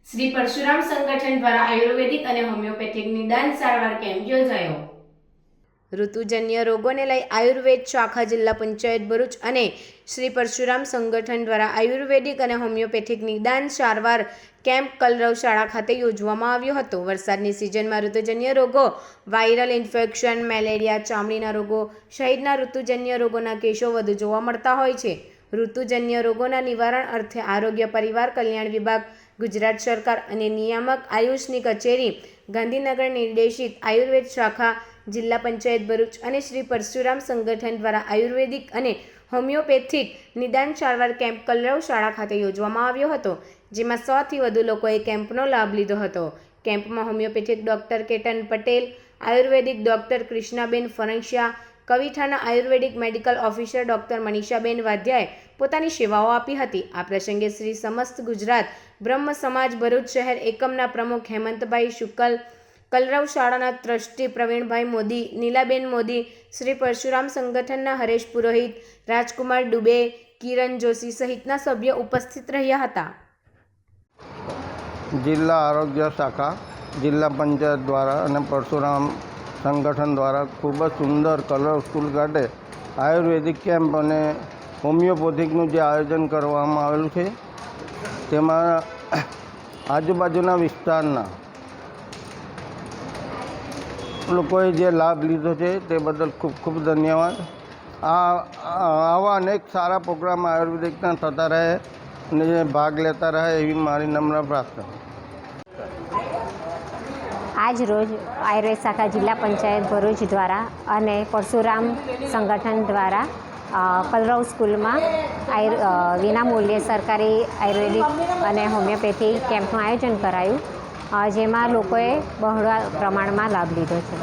શ્રી પરશુરામ સંગઠન દ્વારા આયુર્વેદિક અને હોમિયોપેથિક નિદાન સારવાર કેમ્પ યોજાયો. ઋતુજન્ય રોગોને લઈ આયુર્વેદ શાખા જિલ્લા પંચાયત ભરૂચ અને શ્રી પરશુરામ સંગઠન દ્વારા આયુર્વેદિક અને હોમિયોપેથિક નિદાન સારવાર કેમ્પ કલરવ શાળા ખાતે યોજવામાં આવ્યો હતો. વરસાદની સિઝનમાં ઋતુજન્ય રોગો, વાયરલ ઇન્ફેક્શન, મેલેરિયા, ચામડીના રોગો સહિતના ઋતુજન્ય રોગોના કેસો વધુ જોવા મળતા હોય છે. ઋતુજન્ય રોગોના નિવારણ અર્થે આરોગ્ય પરિવાર કલ્યાણ વિભાગ, ગુજરાત સરકાર અને નિયામક આયુષની કચેરી, ગાંધીનગર નિર્દેશિત આયુર્વેદ શાખા જિલ્લા પંચાયત ભરૂચ અને શ્રી પરશુરામ સંગઠન દ્વારા આયુર્વેદિક અને હોમિયોપેથિક નિદાન સારવાર કેમ્પ કલરવ શાળા ખાતે યોજવામાં આવ્યો હતો, જેમાં 100થી વધુ લોકોએ કેમ્પનો લાભ લીધો હતો. કેમ્પમાં હોમિયોપેથિક ડોક્ટર કેતન પટેલ, આયુર્વેદિક ડોક્ટર કૃષ્ણાબેન ફરંસિયા, કવિઠાના આયુર્વેદિક મેડિકલ ઓફિસર ડોક્ટર મનીષાબેન વાધ્યાએ પોતાની સેવાઓ આપી હતી. આ પ્રસંગે શ્રી સમસ્ત ગુજરાત બ્રહ્મ સમાજ ભરૂચ શહેર એકમના પ્રમુખ હેમંતભાઈ શુકલ, કલરવ શાળાના ટ્રસ્ટી પ્રવીણભાઈ મોદી, નીલાબેન મોદી, શ્રી પરશુરામ સંગઠનના હરેશ પુરોહિત, રાજકુમાર દુબે, કિરણ જોશી સહિતના સભ્યો ઉપસ્થિત રહ્યા હતા. જિલ્લા આરોગ્ય શાખા જિલ્લા પંચાયત દ્વારા અને પરશુરામ સંગઠન દ્વારા ખૂબ જ સુંદર કલરવ સ્કૂલ ખાતે આયુર્વેદિક કેમ્પ અને હોમિયોપેથિકનું જે આયોજન કરવામાં આવેલું છે, તેમાં આજુબાજુના વિસ્તારના લોકોએ જે લાભ લીધો છે તે બદલ ખૂબ ખૂબ ધન્યવાદ. આવા અનેક સારા પ્રોગ્રામ આયુર્વેદિકના થતા રહે અને ભાગ લેતા રહે એવી મારી નમ્ર પ્રાર્થના. આજ રોજ આયુર્વેદ શાખા જિલ્લા પંચાયત ભરૂચ દ્વારા અને પરશુરામ સંગઠન દ્વારા કલરવ સ્કૂલમાં વિનામૂલ્યે સરકારી આયુર્વેદિક અને હોમિયોપેથી કેમ્પનું આયોજન કરાયું, જેમાં લોકોએ બહોળા પ્રમાણમાં લાભ લીધો છે.